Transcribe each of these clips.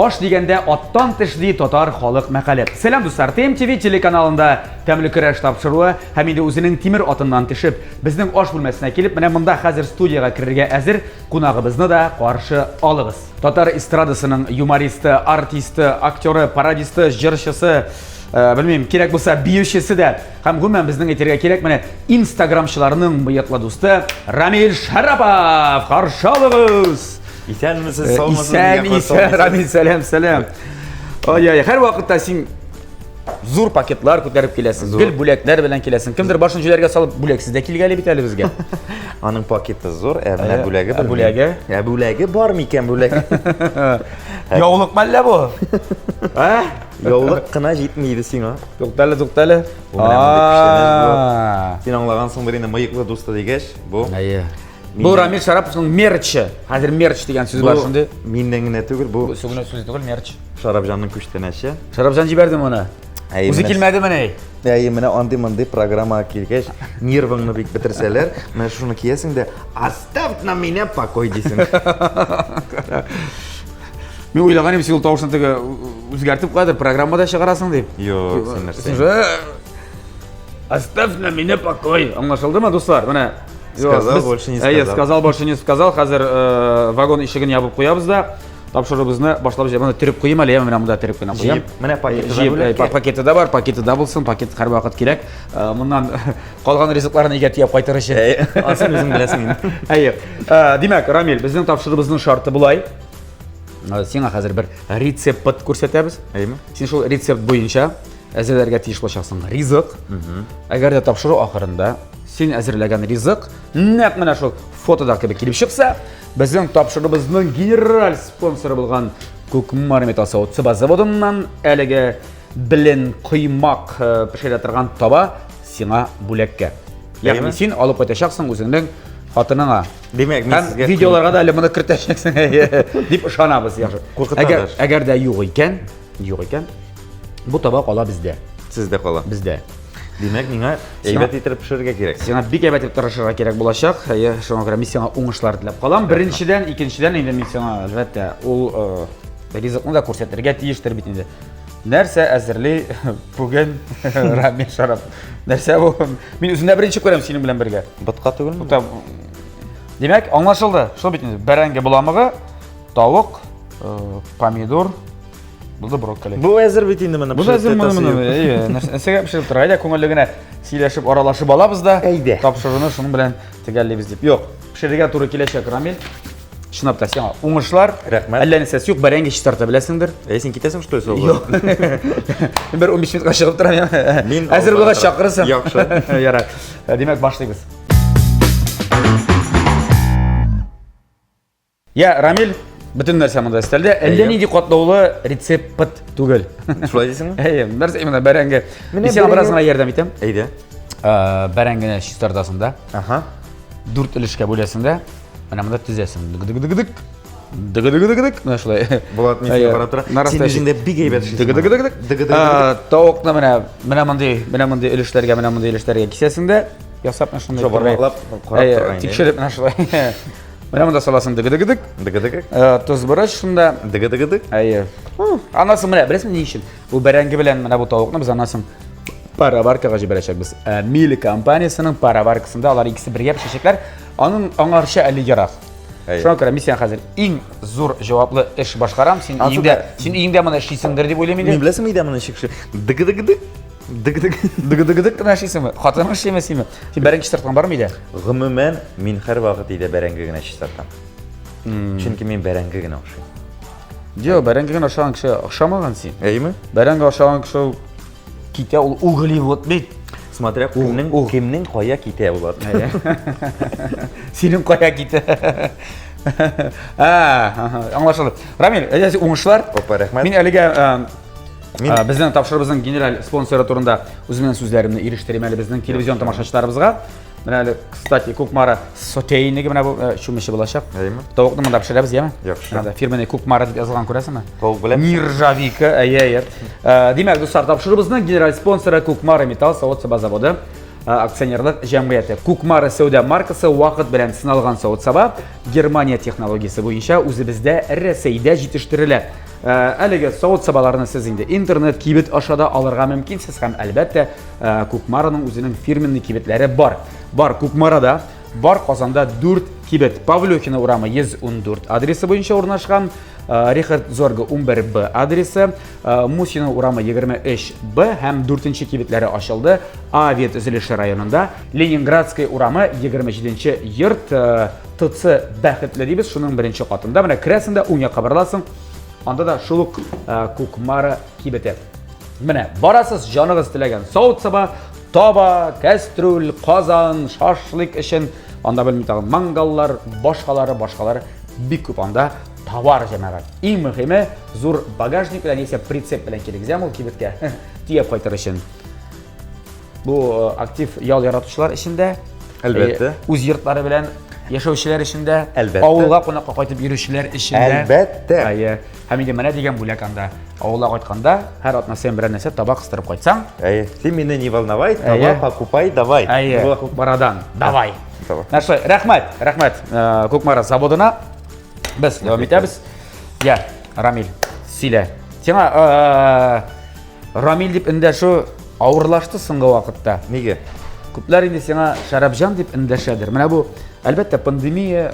Аш дигәндә аттан тешли татар халык мәкале. Сәлам дуслар, ТМТV телеканалында тәмле көрәш тапшыруы һәм инде үзенең тимер атыннан төшеп, безнең аш бүлмәсенә килеп, менә монда хәзер студияга керергә әзер кунагыбызны да каршы алыгыз. Татар эстрадасының юмористы, артисты, актеры, пародисты, җырчысы, белмим, кирәк булса биючесе дә һәм гомумән безнең әйтергә кирәк, менә инстаграмчыларның быяклы дусты Рамил Шарапов. Каршы алыгыз. Исәнмесез, саумысыз? Исән, Рамил, сәлам. Ай, һәр вакытта син зур пакетлар күтәреп киләсең, гел бүләкләр белән киләсең. Кемдер башын җүләргә салып бүләксез дә килгәли бит әле безгә. Аның пакеты зур, менә бүләге белмим. Бүләге? Бүләге бар микән бүләге? Яулык мәллә бу? Яулык кына җитмейди сиңа. Туктале. Син аңлагансыңдыр инде, мыеклы дусты дигәч, бу. Бу Рамил Шараповның мерчы. Хәзер мерч дигән сүз бар шундый. Миннән генә түгел, бу Сүгенә сүз түгел, мерч. Шарапҗанның күчтәнәче. Шарапҗан җибәрде моны. Үзе килмәде менә. Менә андый программа килгәч, нервыңны бик бетерсәләр, менә шуны киясең дә, "Оставь на меня покой" дисең. Мин уйлаган идем, син ул тавышны теге үзгәртеп кадәр программада чыгарасың дип. Юк, син нәрсә? "Оставь на меня покой". Аңлашылдымы, дуслар? Менә Сказал, больше не сказал. Сказал, больше не сказал. Хәзер вагон ишеген ябып куябыз да, тапшырыбызны башлап җибәргән тиреп куйм әле, менә монда тиреп куйнам. Менә пакеты да бар, пакеты да булсын, пакет һәр вакыт кирәк. Моннан калган ризыкларны игә тияп кайтыр өчен. Асын үзең беләсең инде. Димәк, Рамил, безнең тапшырыбызның шарты булай. Сиңа хәзер бер рецепт күрсәтәбез. Син шул рецепт буенча әзерләргә тиеш булачаксың. Ризык. Әгәр дә тапшыру ахырында син әзерләгән ризык нәкъ менә шул фотода кебек килеп чыкса, безнең тапшырыбызның генераль спонсоры булган Күкмар металл савыт заводыннан әлеге белен коймак пешерә торган таба сиңа бүләккә. Ягъни син алып кайтачаксың үзеңнең хатыныңа. Димәк, мин сезгә видеоларга да әле моны кертәчәксең дип ышанабыз, яхшы. Әгәр дә юк икән, бу таба кала бездә. Сездә кала. Бездә. Димәк, миңа әйбәт итеп пешерергә кирәк. Сиңа бик әйбәт итеп тырышырга кирәк булачак. Шуңа күрә мин сиңа уңышлар теләп калам. Беренчедән, икенчедән инде мин сиңа әлбәттә ул ризыкны да күрсәтергә тиештер бит инде. Нәрсә әзерли бүген Рамил Шарапов? Нәрсә бу? Мин үземдә беренче күрәм синең белән бергә. Ботка түгелме? Димәк, аңлашылды. Шул бит инде. Бәрәңге буламыгы, тавык, помидор, булды брокколи. Бу әзер бит инде менә. Бу әзер менә. Нәрсәгә пешереп тора? Әйдә, күңелле генә сөйләшеп, аралашып алабыз да. Тапшыруны шуның белән төгәллибез дип. Юк, пешерергә туры киләчәк, Рамил. Шунап та сиңа уңышлар. Рәхмәт. Әллә нәрсә юк, бәрәңге чистарта беләсеңдер. Син китәсең что это? Юк. Мин бер 15 минутка чыгып торам. Әзер булгач чакырырсың. Яхшы. Ярар. Димәк, башлыйбыз. Рамил, бөтен нәрсә монда өстәлдә. Әллә нинди катлаулы рецепт түгел. Шулай дисеңме? Нәрсә именно бәрәңге. Мин сиңа бераз гына ярдәм итәм. Әйдә. Бәрәңгене чистартасында. 4 өлешкә бүләсең дә, менә монда төзәсең. Дыгы-дыгы-дыгы-дык. Менә шулай. Булат, мин сиңа карап тора. Син үзеңдә бик әйбәт эшлисең. Дыгы-дыгы-дыгы. Тавыкны менә мондый өлешләргә кисәсең дә, ясап менә шундай бармаклап карап торган. Тикшереп менә шулай. Менә монда саласың дыгы-дыгы-дык. Тоз борыч шунда. Дыгы-дыгы-дык. Анасын менә беләсеңме ни өчен? Бу бәрәңге белән менә бу тавыкны без анасын пароваркага җибәрәчәкбез. Мили компаниясының пароваркасында алар икесе бергә пешәчәкләр. Аның аңарча әле ярак. Шуңа күрә мин сиңа хәзер иң зур җаваплы эш башкарам. Син иңдә моны эшлисеңдер дип уйлыйм инде. Мин беләсеңме идә моны шикши. Дыгы-дыгы-дык. Дыгы-дыгы-дык кына эшлисеңме? Хатының эшләмәсеңме? Син бәрәңге чистарткан бармы идә? Гомумән, мин һәр вакыт идә бәрәңге генә чистартам. Чөнки мин бәрәңге генә ашыйм. Юк, бәрәңге генә ашаган кеше ашамаган син. Әйме? Бәрәңге ашаган кеше китә, ул углевод бит. Смотря кемнең кая китә булат. Синең кая китә. Аңлашылды. Рамил, әйдә уңышлар. Рәхмәт. Мин әлегә безнең тапшырыбызның генераль спонсоры турында үземнең сүзләремне ирештерим әле безнең телевизион тамашачыларыбызга. Менә әле, кстати, Күкмара сотейниге менә бу чүмеше булачак. Тавыкны монда пешерәбез, яме? Яхшы. Фирменный Күкмара дип язылган күрәсеңме? Тавык белән. Нержавейка, Димәк, дуслар, тапшырыбызның генераль спонсоры Күкмара металл савыт заводы акционерлык җәмгыяте. Күкмара сәүдә маркасы вакыт белән сыналган савыт саба Германия технологиясе буенча үзебездә Рәсәйдә җитештерелә. Әлеге савыт сабаларны сез инде интернет кибет ашада алырга мөмкинсез һәм әлбәттә Кукмараның үзенең фирменный кибетләре бар. Бар Кукмарада, бар Казанда 4 кибет. Павлюхина урамы 114 адресы буенча урнашкан, Рихард Зорга 11Б адресы, Мусина урамы 23Б һәм 4-нче кибетләре ачылды Авиат Үзелеше районында. Ленинградский урамы 27-нче йорт ТЦ бәхетле дибез, шуның беренче катында. Менә керәсендә уң якка барасың. Анда да шул ук Кукмара кибете. Менә барасыз, җаныгыз теләгән савыт-саба, таба, кастрюль, казан, шашлык өчен, анда белмим тагын мангаллар, башкалары бик күп анда товар җәмәгать. Иң мөһиме зур багажник белән яисә прицеп белән килгән ул кибеткә тиеп кайтыр өчен. Бу актив ял яратучылар өчендә, Әлбәттә. үз йортлары белән яшәүчеләр өчендә, Әлбәттә. авылга кунакка кайтып йөрүчеләр өчендә. Әлбәттә. Әйе. Һәм инде менә дигән бүләк анда. Авылга кайтканда, һәр атна сен берәр нәрсә таба кыстырып кайтсаң, Ты меня не волновай, Әйе. таба покупай, давай. әйе, Кукмарадан, давай. Давай. Нәрсә, рәхмәт, Кукмара заводына. Без дәвам итәбез. Я, Рамил, силә. Сиңа Рамил дип эндәшү авырлашты соңгы вакытта. Нигә? Күпләр инде сиңа Шарабҗан дип эндәшәдер. Менә бу әлбәттә пандемия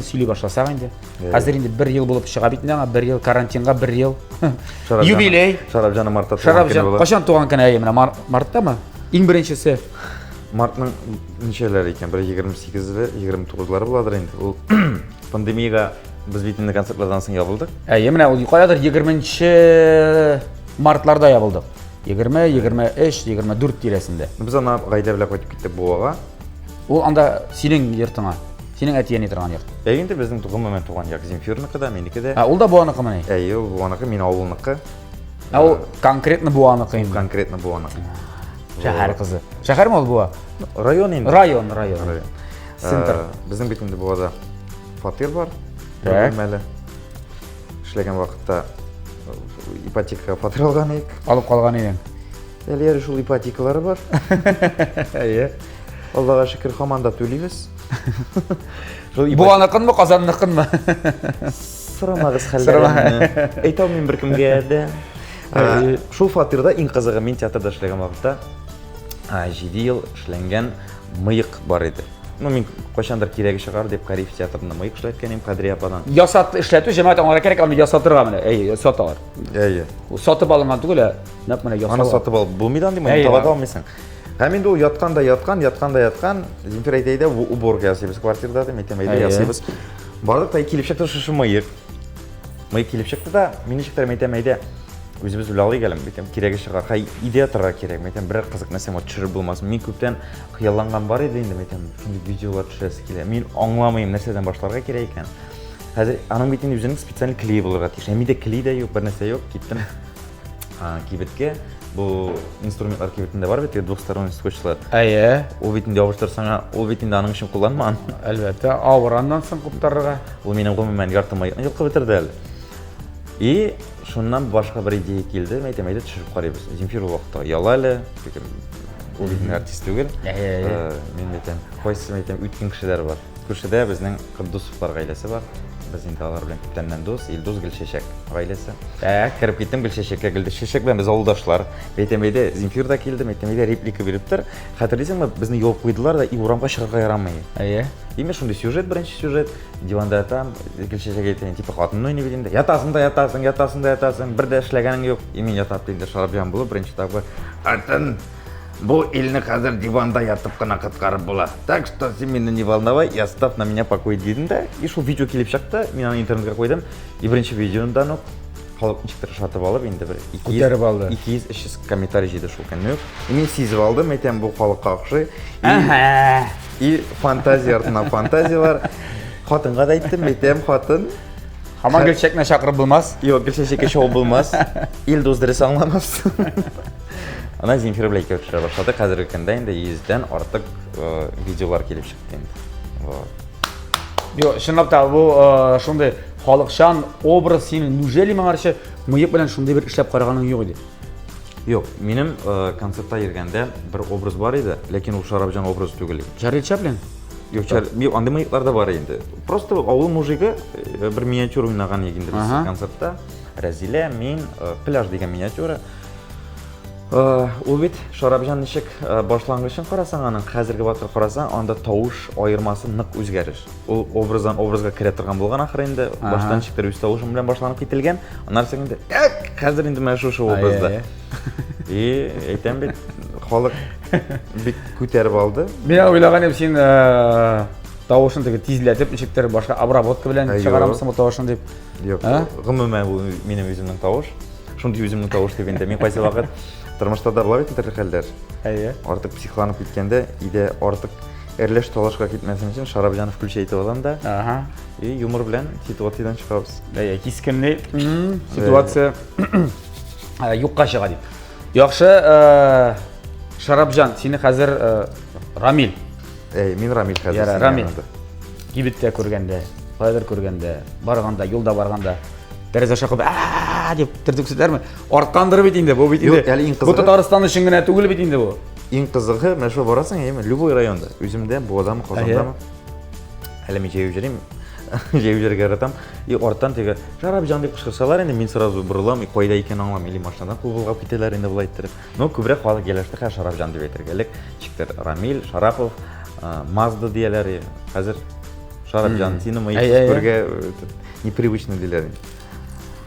сөйли башласак инде. Хәзер инде 1 ел булып чыга бит инде, 1 ел карантинга, 1 ел. Юбилей. Шарабҗаны мартта туган көне Шарабҗан, була. качан туган көне әйе, менә марттамы? Иң беренчесе. Мартның ничәләре икән? 28-ле, 29-лары буладыр инде. Ул пандемияга без бит инде концертлардан соң ябылдык. Әйе, менә ул каядыр 20 мартларда ябылдык. 20, 23, 24 тирәсендә. Без аны гаилә белән кайтып киттек Буага. Ул анда синең йортыңа, синең әтиәне торган йорт. Инде безнең туган туган як Земфирныкы да, минеке дә. Ул да буаныкы менә. Әйе, ул Буаныкы, мин авылныкы. Ул конкретно буаныкы инде. Конкретно Буаныкы. Шәһәр кызы. Шәһәрме ул буа? Район инде. Район. Центр. Безнең бит инде Буада фатир бар. Так. Мәле. Эшләгән вакытта ипотека фатир алган идек. Алып калган идең. Әле шул ипотекалары бар. Әйе. Аллага шөкер, һаман да түлибез. Шул Буаныкынмы, Казанныкынмы? Сорамагыз хәлләрне. Әйтә алмыйм беркемгә дә. Шул фатирда иң кызыгы, мин театрда эшләгән вакытта 7 ел эшләнгән мыек бар иде. Мин кайчандыр кирәге чыгар дип Кариф театрында мыек эшләткәнем Кадри ападан. Ясат эшләтү җәмәгать аңлара кирәк, аны ясатырга менә. Әйе, ясаталар. Әйе. Ул сатып алынган түгел, нәкъ менә Аны ясалар. сатып алып булмыйдан дим, аны таба алмыйсың. Һәм инде ул ятканда яткан, Земфир әйтә, уборка ясыйбыз квартирада, мәйтәмәйдә ясыйбыз. Бардык та килеп чыкты шушы мыек. Мыек килеп чыкты да, мин ничектер мәйтәмәйдә үзебез белә алый гәлем, битем кирәге чыга, кай идея торырга кирәк, мәйтәм бер кызык нәрсә төшереп булмас. Мин күптән хыялланган бар иде инде, мәйтәм шундый видеолар төшәсе килә. Мин аңламыйм нәрсәдән башларга кирәк икән. Хәзер аның бит инде үзенең специаль клей булырга тиеш. Миндә клей дә юк, бер нәрсә юк. Киттем кибеткә. Бу инструментлар кибетендә бар бит, двухсторонний скотчлар. Әйе. Ул бит инде ябыштырсаң, ул бит инде аның өчен кулланмаган. Әлбәттә, авыраннан соң куптарырга. Ул минем гомумән ярты мыекны йолкып бетерде әле. И шуннан башка бер идея килде, мәйтәмәйдә төшереп карыйбыз. Земфир ул вакытта яла әле, ул бит артист түгел. Мин мәйтәм, кайсы мәйтәм үткән кешеләр бар. Күршедә безнең Кыддусовлар гаиләсе бар. Без инде алар белән күптәннән дус, Илдус Гөлчәчәк гаиләсе. Кирип киттем Гөлчәчәккә, Гөлчәчәк белән без авылдашлар. Мәйтәмәйдә Земфир да килде, мәйтәмәйдә реплика биреп Хәтерлисеңме, безне юып куйдылар да, и урамга чыгарга ярамый. Әйе. Именно шундый сюжет, беренче сюжет. Диванда ятам, Гөлчәчәк әйтә, типа хатынны уйный бит инде. Ятасың, бер дә эшләгәнең юк. И мин ятап инде Шарабҗан булып, беренче тапкыр. Атын, бу илне хәзер диванда ятып кына кыткарып була. Так что син мине не волновай, я оставь на меня покой дидем да. И шул видео килеп чыкты, мин аны интернетка куйдым. И беренче видеодан ук халык ничектер шатып алып инде бер 200-300 комментарий җыйды шул көнне. И мин сизеп алдым, әйтәм бу халыкка охшый. И фантазия артына фантазиялар. Хатынга да әйттем, әйтәм хатын. Һаман Гөлчәкне чакырып булмас. Юк, Гөлчәчәккә шоу булмас. Илдус дөрес аңламас. Ана Земфир белән икәү төшерә башлады. Хәзерге көндә инде 100дән артык видеолар килеп чыкты инде. Юк, чынлап та бу шундый халыкчан образ синең нүжели моңарчы мыек белән шундый бер эшләп караганың юк иде. Юк, минем концертта йөргәндә бер образ бар иде, ләкин ул Шарабҗан образы түгел. Чарли Чаплин? Юк, андый мыеклар да бар инде. Просто авыл мужигы бер миниатюр уйнаган инде без концертта. Разиле, мен пляж деген миниатюра. Ул бит Шарапҗан ничек башлангычын карасаң, аның хәзерге вакытка карасаң, анда тавыш айырмасы нык үзгәреш. Ул образга керә торган булган ахыр инде, баштан чиктер үз тавышым белән башланып кителгән. Аннан соң инде, хәзер инде менә шушы образда. И әйтәм бит, халык бик күтәреп алды. Мен уйлаган идем, син тавышын теге тизләтеп, ничектер башка обработка белән чыгарамсың бу тавышын дип. Юк, гомумән бу минем үземнең тавыш. Шундый үземнең тавыш дип инде. Мин кайсы вакыт тормышта да була бит инде хәлләр. Артык психланып киткәндә, иде артык эрләш талашка китмәсен өчен Шарапҗанов включай итеп алам да. И юмор белән ситуациядән чыгабыз. Кискенне ситуация юкка чыга дип. Яхшы, Шарапҗан, сине хәзер Рамил. Мин Рамил хәзер. Яра, Рамил. Кибеттә күргәндә, кайдыр күргәндә, барганда, юлда барганда, тәрәзә шакып дип тиртүксезләрме? Арткандыр бит инде, бу бит инде. Бу Татарстан өчен генә түгел бит инде бу. Иң кызыгы, менә шу барасың, любой районда, үземдә, Буадамы, Казандамы. Әле мин җәйү җөрим, җәйү җөргә яратам. И арттан теге Шарапҗан дип кычкырсалар, инде мин сразу борылам, кайда икән аңламыйм, или машинадан кубылгап китәләр инде булай иттереп. Но күбрәк халык геләште, Шарапҗан дип әйтергә элек. Чиктер Рамил, Шарапов, Мазда дияләр. Хәзер Шарапҗан, сине мыек күргә непривычно диләр.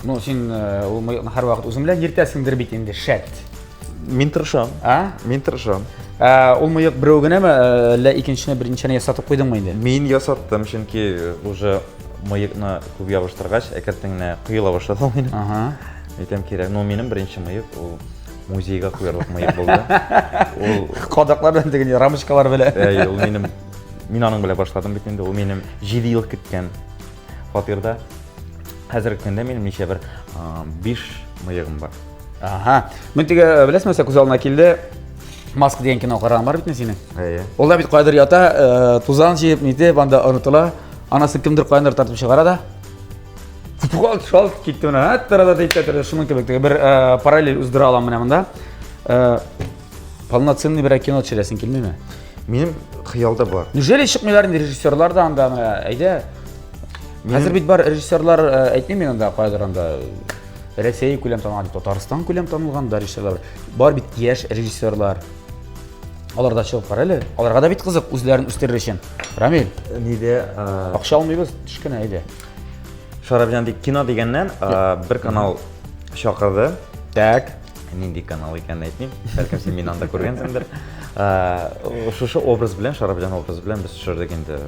Ну, син ул мыекны һәр вакыт үзең белән йөртәсеңдер бит инде, шәт. Мин тырышам. Мин тырышам. Ул мыек берәү генәме, әллә икенчене беренчене ясатып куйдыңмы инде? Мин ясаттым, чөнки уже мыекны күп ябыштыргач, әкрәтеңне кыйла башлады ул минем. Әйтәм кирәк, но минем беренче мыек ул музейга куярлык мыек булды. Ул кадаклар белән дигән рамочкалар белән. Ул минем, мин аның белән башладым бит инде. Ул минем 7 ел көткән фатирда. Хәзерге көндә минем ничә бер 5 мыегым бар. Мен теге беләсеңме, күз алдына килде. Маска дигән кино караган бар бит синең. Ул да бит кайдыр ята, тузан җыеп нитеп, анда онытыла. Анасы кемдер кайнар тартып чыгара да. Футбол шалт китте менә. Тарада диктатор шуның кебек теге бер параллель уздыра алам менә монда. Полноценный бер кино төшерәсең килмәме? Минем хыялда бар. Неужели чыкмыйлар инде режиссерлар да анда менә, әйдә. Хәзер бит бар режиссерлар, әйтмим мин анда кайдыр анда Россия күләм танылган, Татарстан күләм танылган да режиссерлар. Бар бит яшь режиссерлар. Алар да чыгып бар әле. Аларга да бит кызык үзләрен үстерер өчен. Рамил, ниде акча алмыйбыз, төшкәнә әйдә. Шарапҗан дип кино дигәннән бер канал чакырды. Так. Нинди канал икәнен әйтмим. Бәлкем син мине анда күргәнсеңдер. Шушы образ белән, Шарапҗан образы белән без төшердек инде.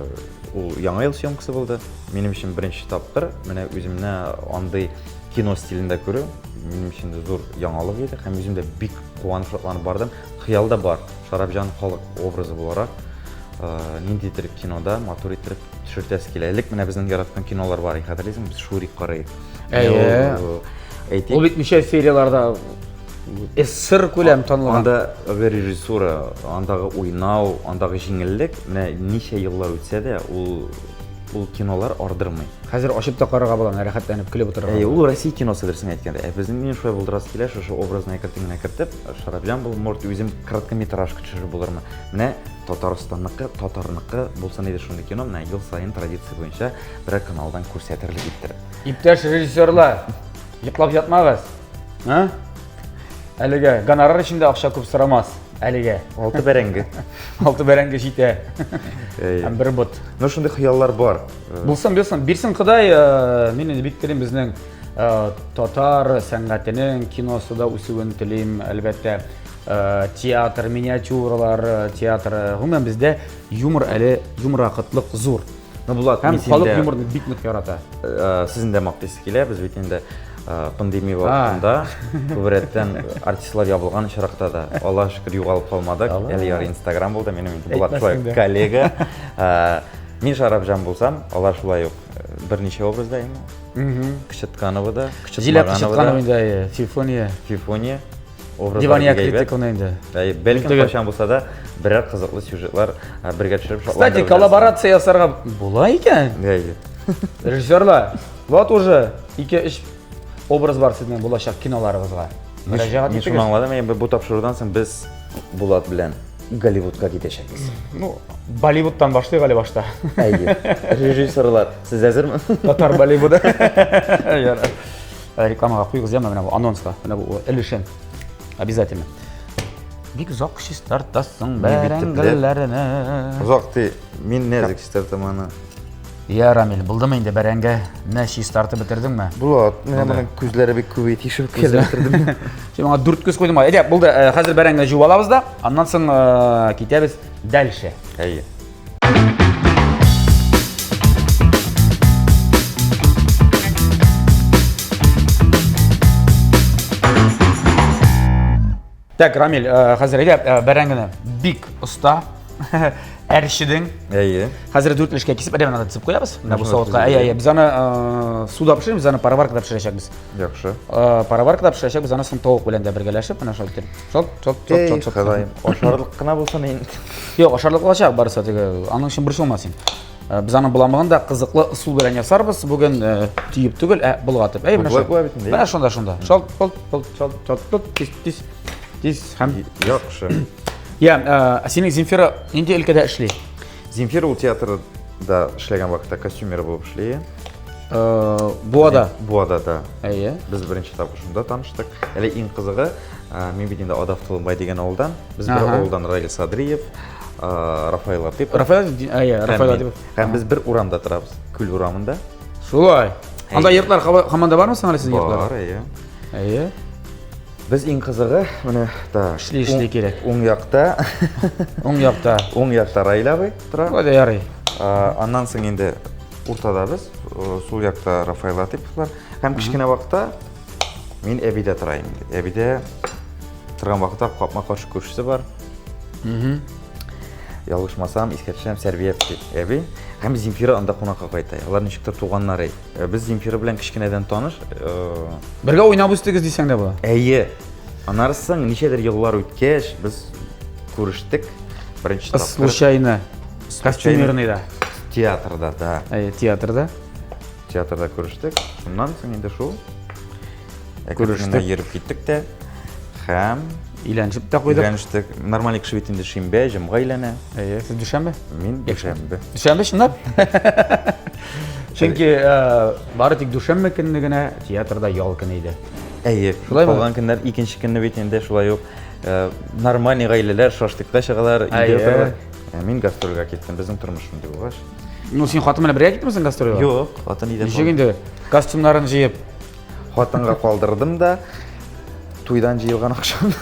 Ул яңа ел съемкасы булды. Минем өчен беренче тапкыр менә үземне андый кино стилендә күрү минем өчен зур яңалык иде. Һәм үземдә бик куанып шатланып бардым. Хыялда бар. Шарапҗан халык образы буларак ниндидер кинода матур итеп төшертәсе килә. Элек менә безнең яраткан кинолар бар, хәтерлисеңме? Без Шурик карый. Ул бит ничә серияларда СССР күләм танылган. Анда режиссура, андагы уйнау, андагы җиңеллек, менә ничә еллар үтсә дә, ул кинолар ардырмый. Хәзер ачып та карарга була, рәхәтләнеп көлеп утырырга. Ул Россия киносы дөресен әйткәндә. Безнең минем шулай булдырасы килә, шушы образны әкертеп кертеп, Шарапҗан бул, может, үзем короткометражка төшереп булырмы. Менә Татарстанныкы, татарныкы булса иде шундый кино, менә ел сайын традиция буенча бер каналдан күрсәтерлек иттереп. Иптәш режиссерлар, йоклап ятмагыз. Әлегә гонорар өчен дә акча күп сорамас. Әлегә 6 бәрәңге. 6 бәрәңге җитә. Һәм бер бот. Ну шундый хыяллар бар. Булсын, бирсен Ходай, мин инде бик телим безнең татар сәнгатенең киносында үсүен телим, әлбәттә. Театр, миниатюралар, театр. Гомумән бездә юмор әле, юмор акытлык зур. Ну Булат, һәм халык юморны бик нык ярата. Сезин дә мактыйсы килә, без бит инде пандемия вакытында күбрәктән артистлар ябылган чиракта да Аллаһ шөкер югалып калмадык. Әле яры Instagram булды, минем Булат шулай коллега. Мин Шарапҗан булсам, алар шулай ук берничә образда инде. Кычытканова да, Кычытканова инде, Фифония образлар. Дивания критиканы инде. Бәлкем кайчан булса да берәр кызыклы сюжетлар бергә төшереп шатландырып. Кстати, коллаборация ясарга була икән. Режиссерлар, вот уже 2-3 образ бар сезнең булачак киноларыгызга. Мөрәҗәгать итегез. Мин шуны аңладым, мен бу тапшырудан соң без Булат белән Голливудка китәчәкбез. Ну, Болливудтан башлыйк әле башта. Режиссерлар, сез әзерме? Татар Болливуды. рекламаға құйғызамын мына бұл анонсқа, мына бұл ілішін. Обязательно. Бик ұзақ шиш тартасың бәрәңгілеріне. Ұзақты мен нәзік шиш тартаманы. Я, Рамил, бұлдымын де бәрәңгі нә шиш тарты бітірдің ме? Бұл мұның көзлері бек көбейт ешіп келі бітірдім. Сен маңа дүрт көз қойдым. Бұлды қазір бәрәңгі жуып алабыз да, аннан соң кетеміз дәлше. Әйе. Так, Рамил, қазір бәрәңгіні бик ұста, әршідің. Әйе. Қазір дүртлішке кесіп, әдемін ада тізіп қоябыз. Бұл сауытқа. Біз аны суда пішірім, біз аны пароваркада пішірешекбіз. Жақшы. Пароваркада пішірешек, біз аны соң тауық білен де біргелешіп, мына шол кетіп. Шол. Қадайым. Ошарлық қына болсын ең. Йоқ, ошарлық болашақ барыса, аның үшін бір шолмасын. Біз аны бұламығында қызықлы су білен ясарбыз, бүгін түйіп түгіл, бұлғатып. Мына шонда. Шол, тез, һәм. Жақшы. Сенің Земфира ненде өлкәдә эшлей? Земфира ул театрда эшләгән вакытта костюмер булып эшли. Буада. Буада, да. Әйе. Біз бірінші тапқыр шында таныштық. Әлі ең қызығы, мен бедінде Адав Тұлынбай деген ауылдан. Біз бір ауылдан Раил Садриев, Рафаил Латипов. Рафаил Латипов. Һәм біз бір урамда тұрабыз, күл урамында. Шулай. Анда ертлар команда бармы саңа сіздің ертлар? Бар, әйе. Әйе. Біз ең қызығы, міне, Ішли керек. оң жақта. Оң жақта Раил абай тұра. Ода ярый. Аннан соң енді ортада біз, сол жақта Рафаил Латипов бар. Һәм кішкене вақытта мен әбиде тұрайын. Әбиде тұрған вақытта қапма қаршы көршісі бар. Ялғышмасам, ескертішем Сәрбиев әбей. Һәм Земфира анда қонаққа қайтай. Олар нешіктер туғаннар ей. Біз Земфира білен кішкенеден таныш. Бірге ойнап өстігіз дейсің де бұл? Әйе. Анарысың, нешедер еллар өткеш, біз көріштік. Бірінші тапқыр. Случайно. Костюмерный да. Театрда, да. Әйе, театрда. Театрда көріштік. Шыннан соң енді шул. Көріштік. Еріп кеттік те. Һәм Иленшіп та қойдық. Иленшітік. Нормальный кіші шимбе, жымға илене. Әйе, сіз дүшәмбе? Мен дүшәмбе. Дүшәмбе шындап? Чөнки бары тик дүшәмбе көнне генә театрда ял көне иде. Әйе, қалған күндер икенче көнне бетінде шулай ук нормальный гаиләләр шашлыкка чыгалар, өйдә торалар. Мин гастрольгә киттем, безнең тормыш шундый булгач. Ну, син хатын белән бергә киттеңме гастрольгә? Юк, хатын өйдә. Ничек инде костюмнарын җыеп хатынга калдырдым да туйдан җыелган акчам.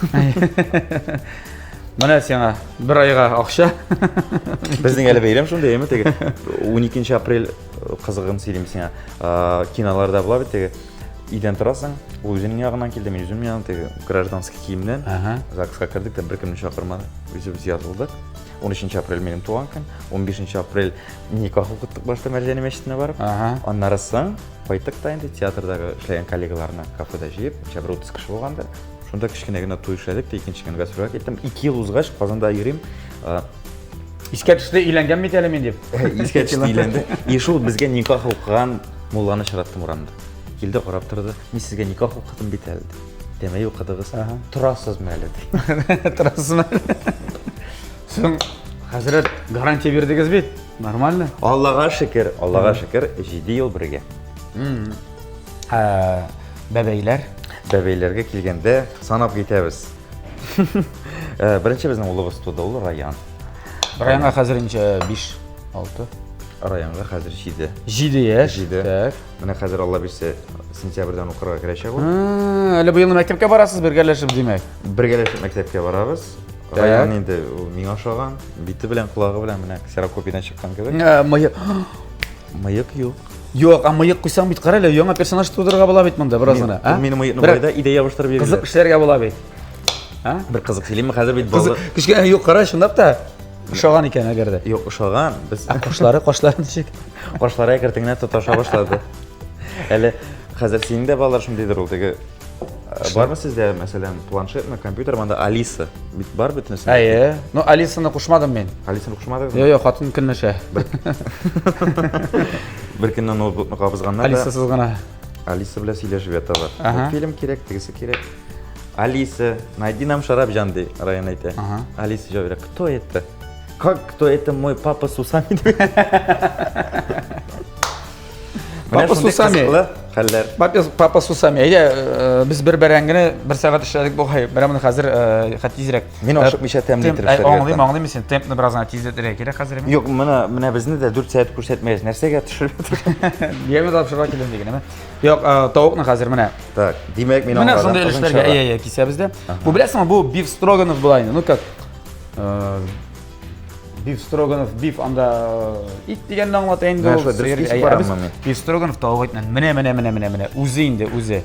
Менә сиңа бер айга акча. Безнең әле бәйрәм шундый әйме, теге 12 апрель кызыгын сөйлим сиңа. Киноларда була бит теге идән торасың, ул үзенең ягыннан килде, мен үзем ягыннан теге гражданский киемнән. ЗАГСка кирдек тә беркемне чакырмады. Үзебез язылдык. 13 апрель минем туган көн, 15 апрель никах укыттык башта Мәрҗәни мәчетенә барып. Аннарысын кайттык та инде театрдагы эшләгән коллегаларны кафеда җыеп, 30 кеше булгандыр. Шунда кичкенә генә туй эшләдек, икенче көн гастрольгә киттем. 2 ел узгач Казанда йөрим. Искәртештә өйләнгән бит әле мен дип. Искәртештә өйләнде. И шул безгә никах укыган мулланы чыраттым урамда. Килде, карап торды. Мин сезгә никах укыдым бит әле. Демәй укыдыгыз. Торасызмы әле ди. Торасызмы? Сен хәзрәт гарантия бирдегез бит. Нормально. Аллага шөкер, 7 ел бергә. Бәбәйләр. Бәбәйләргә килгәндә санап китәбез. Беренче безнең улыбыз туды, ул Раян. Раянга хәзер инче 5, 6. Раянга хәзер 7. 7 яшь. Так. Менә хәзер Алла бирсә сентябрьдән укырга керәчәк ул. Әле быел мәктәпкә барасыз бергәләшеп димәк. Бергәләшеп мәктәпкә барабыз. Раян инде миң ашаган, бите белән кулагы белән менә ксерокопиядан чыккан кебек. Мыек юк. Юк, мыек куйсаң бит кара әле, яңа персонаж тудырырга була бит монда бераз гына. Минем мыекны байда идея ябыштырып бирделәр. Кызык эшләргә була бит. Бер кызык сөйләйме, хәзер бит балалар. Кичкә юк кара шундап та. Ошаган икән әгәр дә. Юк, ошаган. Без кашлары ничек? Кашлары әкертеңнән тоташа башлады. Әле хәзер синең дә балалар шундыйдыр ул теге. Бармы сездә, мәсәлән, планшетме, компьютер, монда Алиса бит бар битнесе. Әйе. Ну, Алисаны кушмадым мен. Алисаны кушмадыңыз? Юк, хатын көнләшә. Бер көннән ноутбукны кабызганнар да. Алисасыз гына. Алиса белән сөйләшеп яталар. Фильм кирәк, тегесе кирәк. Алиса, найди нам шарап җанды, Раян әйтә. Алиса җавап бирә. Кто это? Как кто это мой папа с усами? Папа с усами. Хәлләр. Папа с усами. Без бер әңгене бер сәгать эшләдек булгай. Менә хәзер хәт тизрәк. Мин ашык миша тәмле итеп Аңлыйм сен. Темпны бераз гына тизләтергә кирәк хәзер. Юк, менә безне дә 4 сәгать күрсәтмәгез. Нәрсәгә төшереп? Яме тапшырырга килгән дигәнме? Юк, тавыкны хәзер менә. Так, димәк мин Менә шундый өлешләргә кисәбез дә. Бу беләсеңме, бу биф строганов була инде. Ну как биф строганов, биф анда ит дигәнне аңлата инде ул. Биф строганов тавык итнән. Менә. Үзе инде, үзе.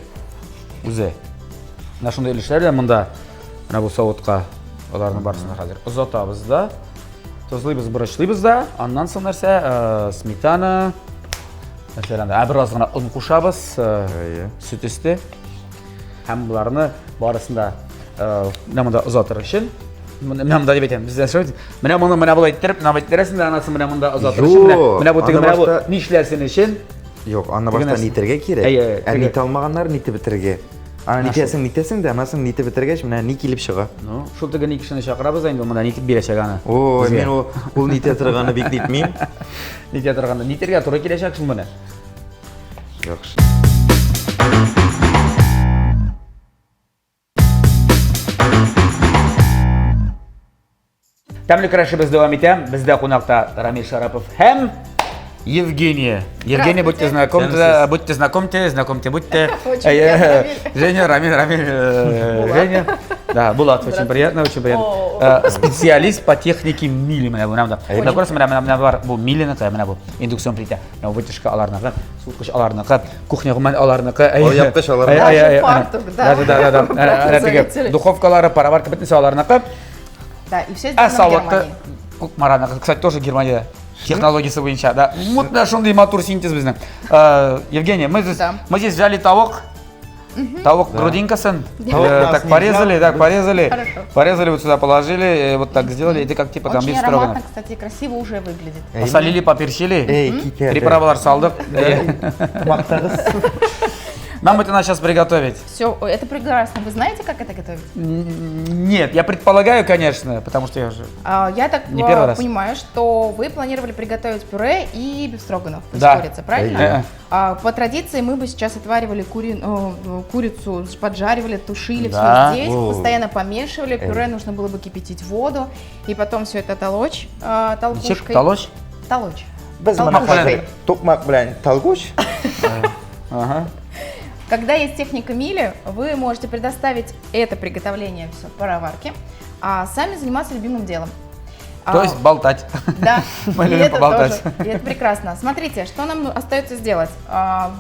Менә шундый өлешләр дә монда менә бу савытка аларны барсын хәзер. Озатабыз да. Тозлыйбыз, бұрышлыйбыз да. Аннан соң нәрсә? Сметана. Мәсәлән, бераз гына он кушабыз, сөт өсте. Һәм буларны барысында менә монда озатыр өчен. Менә монда дип әйтәм, бездә шулай. Менә моны булай иттереп, менә битерәсең дә анасы менә монда озатыр өчен. Менә бу нишләрсен өчен. Юк, аны башта нитергә кирәк. Ә нит алмаганнар нитеп бетергә. Аны нитәсең дә, анасын нитеп бетергәч, менә ни килеп чыга. Ну, шул теге ни кешене чакырабыз инде, монда нитеп бирәчәк аны. Ой, мин ул нитә торганы бик нитмим. Нитә торганда нитергә туры киләчәк шул менә. Яхшы. Тәмле көрәшебез дәвам итә. Бездә кунакта Рамил Шарапов һәм Евгения. Евгения, будьте знакомьте, будьте. Женя, Рамиль, Женя. Да, Булат, очень приятно. Специалист по технике мили менә бу намда. Накорсы менә бар бу милины, менә бу индукцион плита. Менә вытяжка аларныкы, суыткыч аларныкы, кухня гуман аларныкы. Аякташ аларныкы. Да. Духовкалары, пароварка битнесе аларныкы. Да, и все сделано в Германии. Кукмараныкы, кстати, тоже Германия. Технологиясы буенча, да. Мутна шундый матур синтез безнең. Евгения, мы здесь взяли тавок. Тавок грудинкасын. Так порезали. Порезали, вот сюда положили, вот так сделали. Это как типа там биф строганов. Очень ароматно, кстати, красиво уже выглядит. Посолили, поперчили. Приправалар салдык. Нам это надо сейчас приготовить. Все, это прекрасно. Вы знаете, как это готовить? Нет, я предполагаю, конечно, потому что я уже я так не первый раз. Понимаю, что вы планировали приготовить пюре и бифстроганов из да. курицы, правильно? По традиции мы бы сейчас отваривали курицу, поджаривали, тушили да. все здесь, постоянно помешивали. Пюре нужно было бы кипятить воду и потом все это толочь толкушкой. Толочь? Толочь. Без токмак, блин, толкуч? Ага. Когда есть техника мили, вы можете предоставить это приготовление все пароварке, а сами заниматься любимым делом. То есть болтать. Да, мы любим поболтать. И это прекрасно. Смотрите, что нам остается сделать.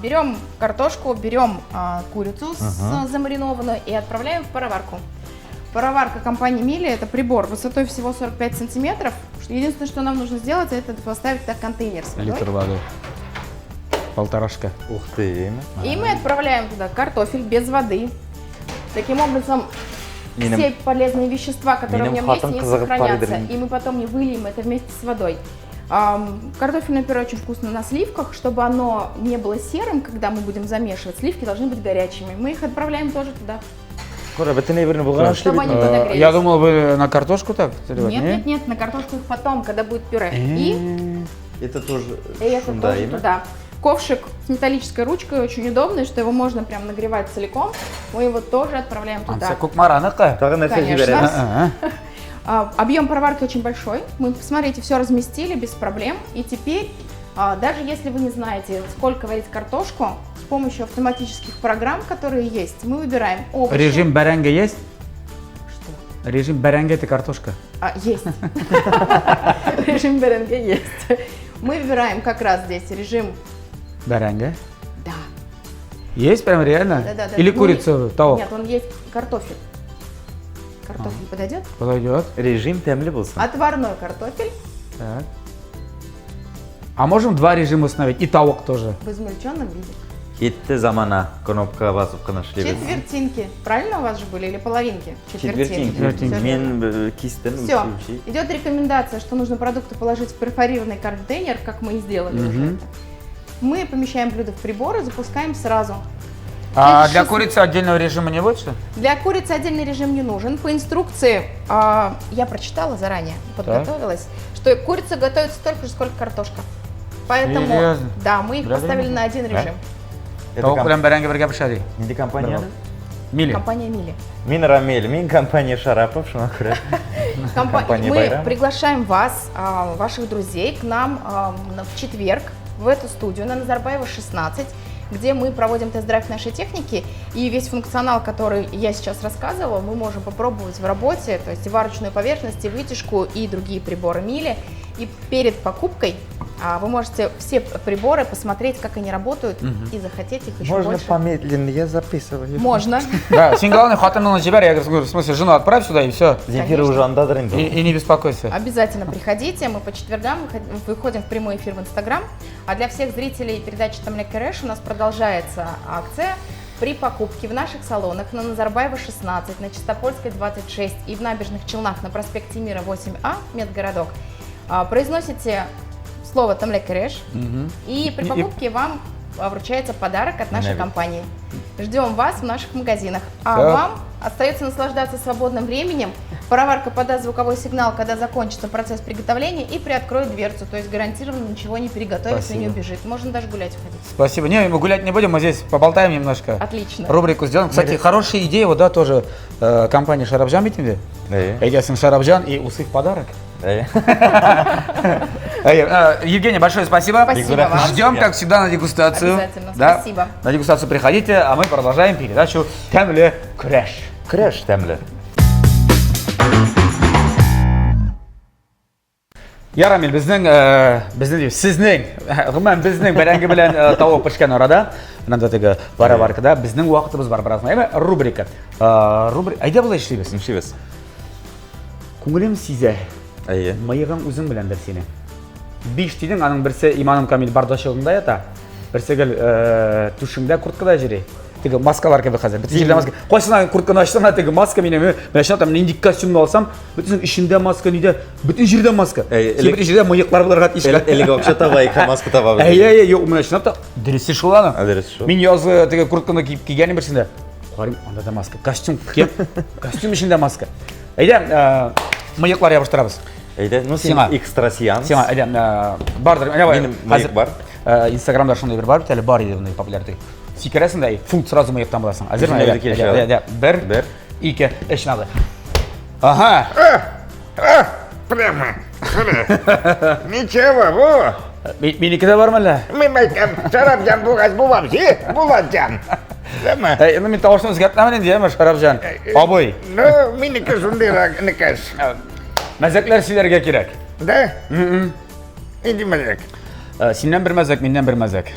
Берем картошку, берем курицу замаринованную и отправляем в пароварку. Пароварка компании Мили – это прибор высотой всего 45 сантиметров. Единственное, что нам нужно сделать, это поставить так контейнер с водой. Литр воды. Полторашка. Ух ты. И мы отправляем туда картофель без воды. Таким образом, все полезные вещества, которые в нем есть, не сохранятся. И мы потом не выльем это вместе с водой. Картофельное пюре очень вкусно на сливках. Чтобы оно не было серым, когда мы будем замешивать, сливки должны быть горячими. Мы их отправляем тоже туда. Чтобы они подогрелись. Я думал, вы на картошку так? Нет, на картошку их потом, когда будет пюре. И это тоже туда. Ковшик с металлической ручкой очень удобный, что его можно прям нагревать целиком. Мы его тоже отправляем туда. Конечно. Объем пароварки очень большой. Мы, смотрите, все разместили без проблем. И теперь, даже если вы не знаете, сколько варить картошку, с помощью автоматических программ, которые есть, мы выбираем овощи. Режим баранга есть? Что? Режим баранга – это картошка? Есть. Режим баранга есть. Мы выбираем как раз здесь режим баранга? Да. Есть прям реально? Да. Или курицу, тавок? Нет, он есть картофель. Картофель подойдет? Подойдет. Режим тәмле булсын. Отварной картофель. Так. А можем два режима установить? И тавок тоже? В измельченном виде. Кетті замана кнопка басып қана шлебез. Четвертинки. Правильно у вас же были или половинки? Четвертинки. Мен кистен. Все. Идет рекомендация, что нужно продукты положить в перфорированный контейнер, как мы и сделали уже это. Мы помещаем блюдо в прибор и запускаем сразу. А для курицы отдельного режима не будет, что? Для курицы отдельный режим не нужен. По инструкции, я прочитала заранее, подготовилась, что курица готовится столько же, сколько картошка. Поэтому, серьезно? да, мы их поставили на один режим. Тауық белән бәрәңге бергә пешә. Нинди компания? Мили. Компания Мили. Мин Рамиль, мин компания Шарапов, шуңа күрә. Компания Мы Байрам. приглашаем вас, ваших друзей, к нам в четверг в эту студию на Назарбаева 16, где мы проводим тест-драйв нашей техники, и весь функционал, который я сейчас рассказывала, мы можем попробовать в работе, то есть и варочную поверхность, и вытяжку, и другие приборы Мили. И перед покупкой вы можете все приборы посмотреть, как они работают, и захотеть их еще Можно больше. помедленнее, я записываю. Можно. Да, сен главное, хатыныңны жибәр, я говорю, в смысле, жену отправь сюда и все. Земфира уже андадыр инде. И не беспокойся. Обязательно приходите, мы по четвергам выходим в прямой эфир в Инстаграм. А для всех зрителей передачи «Тамле Кэрэш» у нас продолжается акция. При покупке в наших салонах на Назарбаева 16, на Чистопольской 26 и в Набережных Челнах на проспекте Мира 8А, Медгородок, произносите слово «Тамле Кэрэш», и при покупке вам вручается подарок от нашей компании. Ждем вас в наших магазинах. А вам остается наслаждаться свободным временем. Пароварка подаст звуковой сигнал, когда закончится процесс приготовления, и приоткроет дверцу. То есть гарантированно ничего не переготовится и не убежит. Можно даже гулять уходить. Спасибо. Не, мы гулять не будем, мы здесь поболтаем немножко. Отлично. Рубрику сделаем. Кстати, хорошая идея, вот да, тоже компания Шарабжан битінде. Эйдясин Шарабжан и усы в подарок. Евгений, большое спасибо. Спасибо вам. Ждем, как всегда, на дегустацию. Обязательно. Да? Спасибо. На дегустацию приходите, а мы продолжаем передачу «Тамле Кэрэш». Крэш тәмле. Ярамил, біздің бәрәңгі белән тауық пішкен арада, мынандай теге пароваркада біздің уақытыбыз бар біраз. Рубрика. Айда былай эшлибез. Нишебез? Күңелем сизә. Мыйығың үзең беләндер сине. 5 тидің, аның берсе Иманым Камил бардашылында ята, берсе гел түшіңдә курткада жүре. Теге маскалар кебек хәзер. Бөтен җирдә маска. Кайсына куртканы ачсам, теге маска минем, мен шатам нинди костюмны алсам, бөтен ишендә маска, нидә, бөтен җирдә маска. Бөтен җирдә мыйыклар булырга ишелә. Әлеге акча табайык, маска табабыз. Юк, мен шатам дөресе шуланы. Мин язгы теге куртканы киеп кигәнем берсендә. Карыйм, анда да маска. Костюм киеп, костюм ишендә маска. Әйдә, мыйыклар ябыштырабыз. Әйдә, ну син экстрасеанс. Сиңа, әйдә, бардыр. Минем мыйык бар. Инстаграмда шундай бер бар бит әле, бар иде мондай популяр. Сикерәсең дә, фунт сразу мыектан буласың. Әзерме? Бер, ике, өч надо. Ага. Прямо. Ничего, во. Минеке дә бармы әллә? Мен әйтәм, Шарапҗан булгач буламсы, Булатҗан. Дәме? Ну мин тавышны үзгәртмәмен инде, яме Шарапҗан. Абый. Ну, минеке шундыйрак никәш. Мәзәкләр сөйләргә кирәк. Да? Инде мәзәк. Синнән бер мәзәк, миннән бер мәзәк.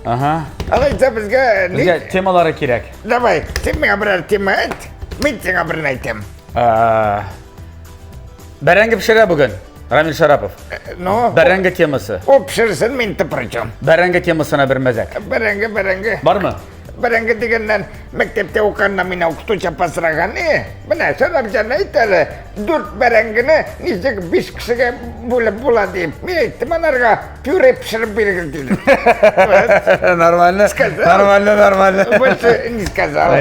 Ага. Алайса безгә Безгә темалары кирәк. Давай, син миңа берәр тема әйт, мин сиңа берне әйтәм. Бәрәңге пешерә бүген. Рамил Шарапов. Ну, Бәрәңге темасы. о пешерсен, мин тыпырчым. Бәрәңге темасына бер мәзәк. Бәрәңге. Бармы? Бәрәңге дигәннән мәктәптә укыганда мин укытучы пасраган, менә Шарапҗан әйт әле, 4 бәрәңгене ничек 5 кешегә бүлеп була дип. Мин әйттем, анарга пюре пешереп бирегез дидем. Нормально. Нормально. Больше не сказал.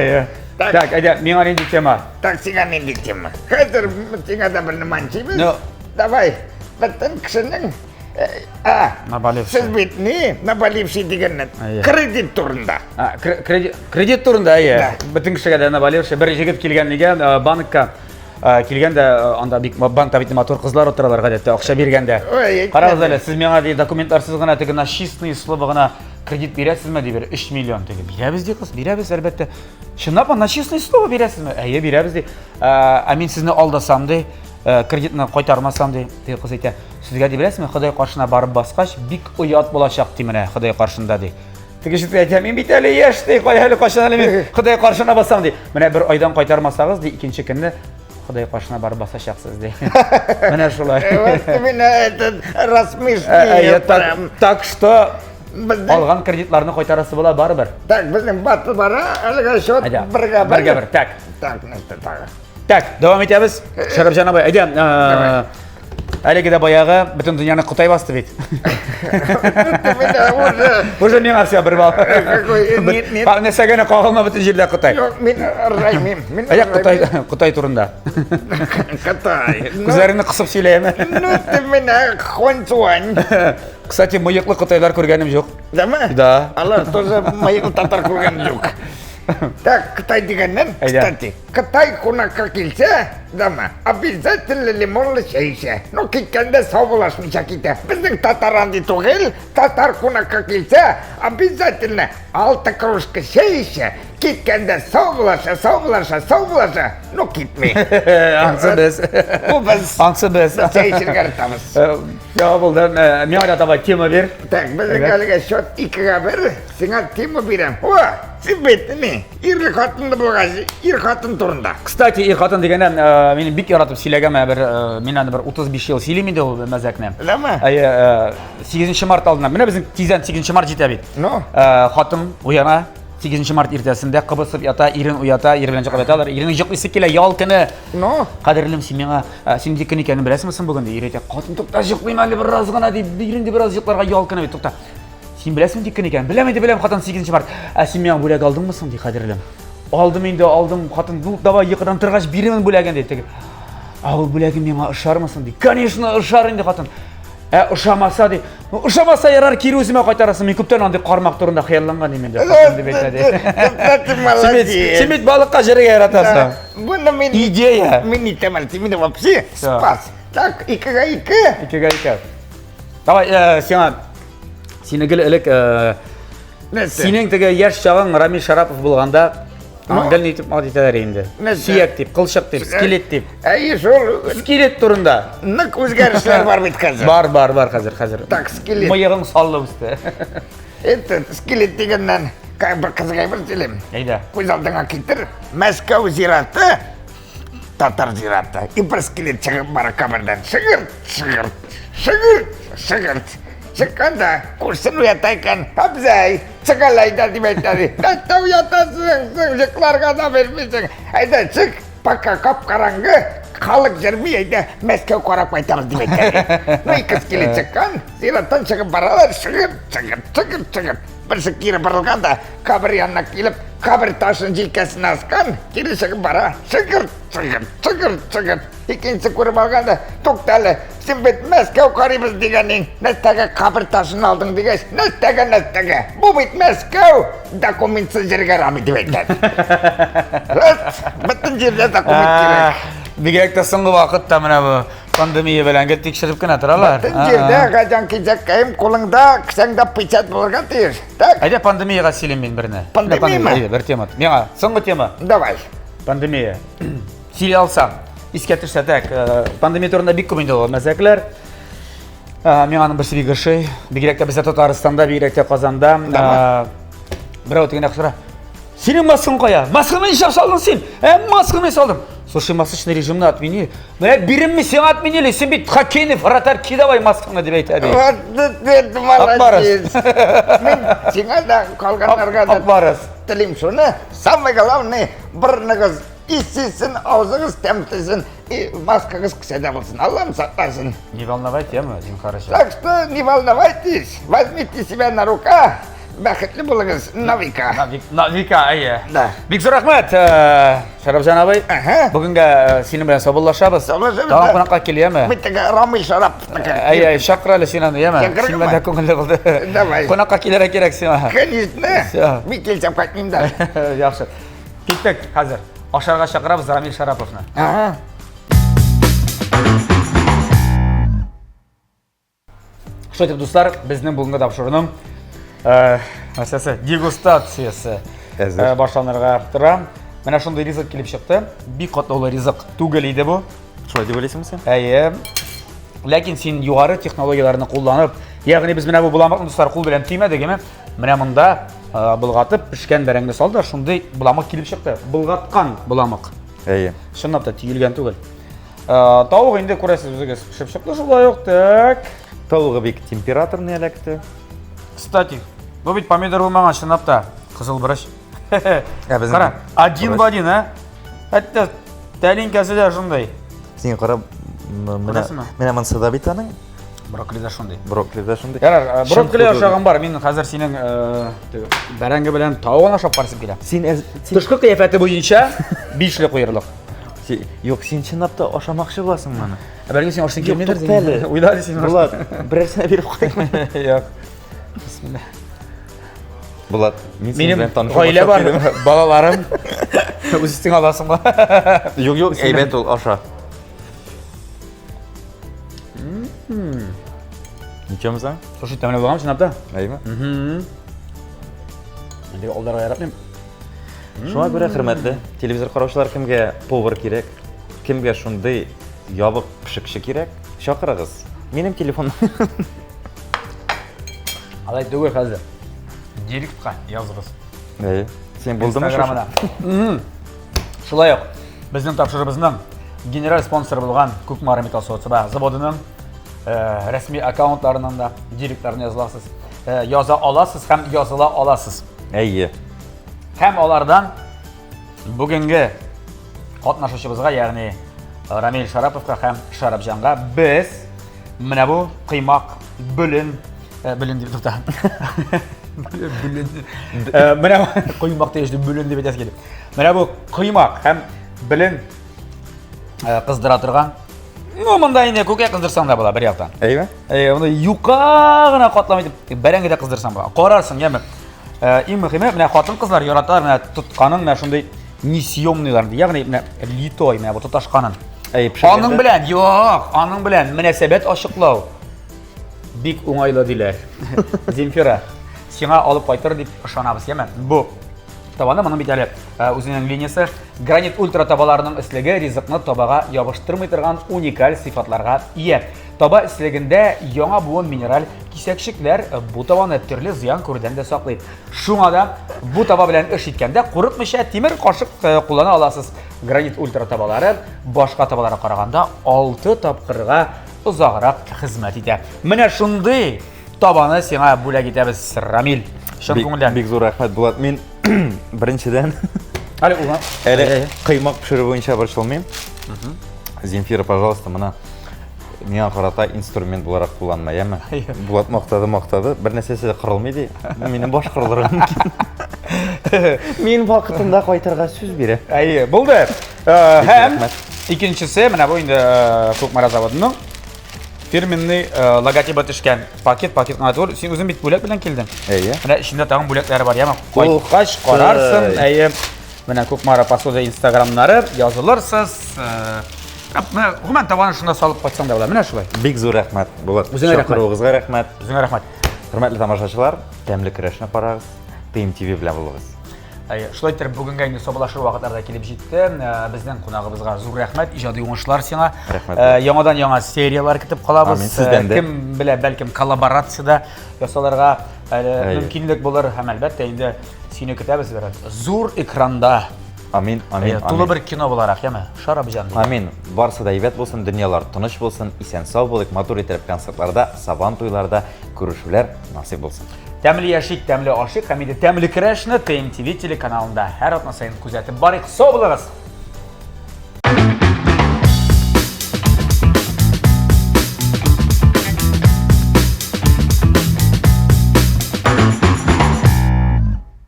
Так, әйдә, миңа нинди тема? Так, сиңа нинди тема? Хәзер сиңа да берне манчыбыз. Ну. Давай, бөтен кешенең Набаливший. сез бит набаливший дигәннән кредит турында. Кредит турында, бөтен кешегә дә набаливший. Бер җегет килгән дигән банкка килгәндә, анда бик банкта бит матур кызлар утыралар гадәттә, акча биргәндә. Карагыз әле, сез миңа ди документларсыз гына теге на чистый слово гына кредит бирәсезме ди, 3 миллион теге. Бирәбез ди кыз, бирәбез әлбәттә. Чынлап на чистый слово бирәсезме? Бирәбез ди. Мин сезне алдасам ди, кредитны кайтармасам ди, теге кыз әйтә. Сезгә ди беләсезме, Ходай каршына барып баскач, бик уят булачак ди менә Ходай каршында ди. Теге җегет әйтә, мин бит әле яшь ди, әле кайчан әле мин Ходай каршына басам ди. Менә бер айдан кайтармасагыз ди, икенче көнне Ходай каршына барып басачаксыз ди. Менә шулай. Именно этот рассмешник. Так что алган кредитларны кайтарасы була барыбер. Так, безнең баты бара, әлегә счет бергә. Так. Так, нәрсә тагы? Так, дәвам итәбез. Шарапҗан абый, әйдә. Әлеге де баяғы бүтін дүнияны Қытай басты бейт. Уже мен арсия бір бал. Несәгені қағылма бүтін жерде Қытай. Жоқ, мен раймим. Аяқ Қытай турында. Қытай. Күзәріні қысып сөйлейме. Ну, ты меня Хуанчуань. Кстати, мыйықлы Қытайлар көргенім жоқ. Да ма? Да. Алар тоже мыйық татар көрген жоқ. Так, Қытай дегеннен, кстати, Қытай қонаққа келсе, да ма, обязательно лимонлы шай іше. Ну, кеткенде сау болашмыша кете. Біздің татаранды түгел, татар қонаққа келсе, обязательно 6 кружка шай іше. Кеткенде сау болаша, ну кетмей. Аңсы біз. Бұл біз Аңсы біз. шай ішерге артамыз. Я болды, мен айдатаба тема бер. Так, біздің әліге счет 2-ға бір, сіңа тема берем. О, сен беттіне, ерлі қатынды болғасы, ер қатын тұрында. Кстати, ир қатын дегенде, мені бик яратып сөйлеген мен бір 35 жыл сөйлеймін де ол мәзәкіне. Лама? 8 март алдынан, міне біздің тизен 8 март жете бейт. Ну? Қатын ұяна 8 март ертесінде қыбысып ята, ирін ұята, ир білен жақып яталар. Ирінің жұқлысы келе, ял күні. Ну? Қадірлім, сен меңа, сен де күн екенін білесімісің бүгінде? Ир ете, қатын тұқта жұқлайым әлі бір разғана дейіп, ирінде бір аз жұқларға ял күні бейт, тұқта. Сен білесің де күн екенін? Білем, қатын 8 март. Сен меңа бөлек алдың мұсың дей, қадірлім. Алдым, қатын, давай еқыдан тұрғаш беремін бөлеген дейді. Ал бөлегін меңа ұшармысың дей. Конечно, ұшарын де қатын. Ұшамаса дей. Ұшамаса ярар кері өзіме қайтарасың. Мен көптен аңды қармақ тұрында қияланған деймін де. Қатын деп етеді. Сен балыққа жерге яратасың. Бұны мен... Идея. Мен итемәл, мен вообще спас. Так, 2-ға 2. 2-ға 2. Давай, сені гіл ілік, сенің тігі еш жағың Рамиль Шарапов болғанда, гіл нейтіп мағдетелер енді. Сүйек деп, қылшық деп, скелет деп. Әйі, сол... Скелет тұрында. Нық өзгерішлер бар бейт қазір. Бар қазір. Так, скелет. Мыйығың салды өсті. Это скелет дегеннен бір қызғай бір сөйлем. Әйді. Көз алдыңа кетір, Мәскеу зираты, татар зираты. И бір скелет шығып бара қабірден. Шығырт. Шыққанда, көрсін ұятайқан, әбзәй, шығалайда деп айтады. Әтті ұятасың, жұқларға да бермесің. Әйді, шық, пақа қап қараңғы, халық жүрмей, әйді, Мәскеу қарап айтамыз деп айтады. Ну, 2 скелет шыққан, зираттан шығып баралар, шығыр. Бірсі кері бұрылғанда, қабір янына келіп, қабір ташын желкесін асқан, кері шығып бара, шығыр. Екенсі көріп алғанда, тоқталы, сен бет Мәскеу қаримыз дегенің, нәстәге қабір ташын алдың дегеш, нәстәге. Бұл бет Мәскеу документсіз жерге рами деп айтады. Бұттын жерде документ керек. Бігекті соңғы вақытта мына бұл пандемия біләнге текшіріп кіна тұралар. Бұттын жерде ғажан кезек қайым қолыңда, кісаңда печат болған дейір. Әйде пандемияға селем мен біріне. Пандемия ма? Бір тема. Меңа, соңғы тема. Давай. Пандемия. Силе алсам, искетірсе тәк, пандемия турында бик көмінде олар мәзәкілер. Мен аның бірсі бігірші, бігіректе бізде Татарстанда, бігіректе Қазанда. Бір өтігін әқсіра. Сенің маскын қоя, маскымен шап салдың сен, маскымен салдым. Слушай, масочный режимны отмени. Беремме сен отменили, сен бейт хоккейный вратарь кидавай маскаңа деп айтады. Вот ты молодец. Мен сеңа да қалғанларға да тілейм соны. Самый главный, бір нығыз иссесін, аузыңыз тәмтісін, маскаңыз кіседе болсын. Аллам сақтасын. Не волновайте, Дим, хорошо. Так что не волновайтесь, возьмите себя на рука. Бақытлы болыңыз, Навика. Навика, әйе. Да. Бик зор рахмет, Шарапжан абай. Бүгінгі сені білен собыллашабыз. Далам қонаққа келі, еме? Біттігі Рамиль Шарап. Әйе, шақыралы сені, еме? Сені бәнді көңілі болды. Давай. Қонаққа келері керек сені. Конечно. Мен келсем қайтмейм да. Яқшы. Кеттік қазір. Ашарға шақырабыз Рамиль Шараповны. Что етіп, достар, біздің бүгінгі тапшырының дегустациясы башланырға тұра. Мәне шындай ризық келіп шықты. Бик қатаулы ризық түгілейді бұл. Шылай деп ойлайсың сен? Әйе. Ләкин сен юғары технологияларını қолданып, яғни біз міне бұл бұламақны достар қол білен түймедік еме. Міне мұнда бұлғатып, пішкен бәріңді салды, шындай бұламақ келіп шықты. Бұлғатқан бұламақ. Әйе. Шынапта түйілген түгіл. Тауық енді көресіз өзігіз пішіп шықты жылай оқтық. Тауығы бек температорный әләкті. Кстати, бұл бит помидор болмаған шынапта қызыл бұрыш. Қара, один в один, Әтті тәлинкәсі де шындай. Сен қара Көресіңме? Менә монсыда бит аның. Брокколида шундай. Брокколида шундай. Ярар, брокколи ашаган бар. Мин хәзер синең бәрәңге белән тавыгын ашап барсып киләм. Син Тышкы кыяфәте буенча 5 ле куйырлык. Юк, син чынлап та ашамакчы буласың моны. Бәлки син ашың килмидер Юк, туктале. Уйлады син. Булат, берәрсенә биреп куйма. Юк. Бисмилlah. Булат, мин синең Минем белән танышып гаилә бар, балаларым. Үзең аласыңмы? Юк, әйбәт ул аша. Ничәмсәң? Слушай, тәмле булган чынлап та. Әйме? Инде алдарга яратмыйм. Шуңа күрә хөрмәтле телевизор караучылар, кемгә повар кирәк, кемгә шундый ябык пешекче кирәк, чакырыгыз. Минем телефон. Алай түгел хәзер. Директка языгыз. Әйе. Сен булдымы Инстаграмына. Шулай ук безнең тапшырыбызның генераль спонсоры булган Күкмара металл соцба заводының рәсми аккаунтларынан да директорны языласыз. Яза аласыз һәм языла аласыз. Әйе. Һәм алардан бүгенге катнашучыбызга, ягъни Рамил Шараповка һәм Шарапҗанга без менә бу кыймак бүлен дип тота. Бүлен. Менә кыймак тиеш дип бүлен дип әйтәсе килде. Менә бу кыймак һәм бүлен кыздыра торган. Ну, монда инде күкә кыздырсаң да була бер яктан. Әйме? Монда юка гына катламый дип бәрәңге дә кыздырсаң була. Карарсың, яме. Иң мөһиме, менә хатын-кызлар яраталар менә тотканың менә шундый несъемныйларны, ягъни менә литой, менә бу тоташканын. Аның белән, юк, аның белән мөнәсәбәт ачыклау бик уңайлы диләр. Земфира, сиңа алып кайтыр дип ышанабыз, яме. Бу табаны моның бит әле үзенең линиясе гранит ультра табаларының өслеге ризыкны табага ябыштырмый торган уникаль сыйфатларга ия. Таба өслегендә яңа буын минераль кисәкчекләр бу табаны төрле зыян күрүдән дә саклый. Шуңа да бу таба белән эш иткәндә курыкмыйча тимер кашык куллана аласыз. Гранит ультра табалары башка табаларга караганда 6 тапкырга узаграк хезмәт итә. Менә шундый табаны сиңа бүләк итәбез, Рамил. Шын күңелдән. Бик зур рәхмәт, Булат. Мин беренчедән Әле кыймак пешерү буенча борчылмыйм. Земфира, пожалуйста, мына миңа карата инструмент буларак кулланма, яме. Булат мактады, бер нәрсәсе кырылмый ди. Минем баш кырылырга мөмкин. Мин вакытында кайтырга сүз бирә. Әйе, булды. Һәм икенчесе, менә бу инде Күкмара заводының фирменный логотипы төшкән пакет гына түгел. Син үзең бит бүләк белән килдең. Әйе. Менә ичендә тагын бүләкләре бар, яме. Кайткач карарсың. Әйе. Менә Күкмара посуда инстаграмнары язылырсыз. Менә гомән табаны шунда салып кайтсаң да була. Менә шулай. Бик зур рәхмәт, Булат. Үзеңә рәхмәт. Чакыруыгызга рәхмәт. Үзеңә рәхмәт. Хөрмәтле тамашачылар, тәмле көрәшне карагыз. TMTV белән булыгыз. Шулай итеп бүгенге инде сабалашу вакытларда килеп җитте. Безнең кунагыбызга зур рәхмәт, иҗади уңышлар сиңа. Яңадан яңа сериялар көтеп калабыз. Кем белә, бәлкем коллаборациядә ясаларга мөмкинлек булыр һәм әлбәттә инде сине көтәбез бер. Зур экранда. Амин, амин. Тулы бер кино буларак, яме. Шарапҗан. Амин. Барсы да әйбәт булсын, дөньялар тыныч булсын, исән сау булыйк, матур итеп концертларда, сабан туйларда күрешүләр насыйп булсын. Тәмле яшик, тәмле ашык һәм инде тәмле көрәшне TMTV телеканалында һәр атна сайын күзәтеп барыйк. Сау булыгыз.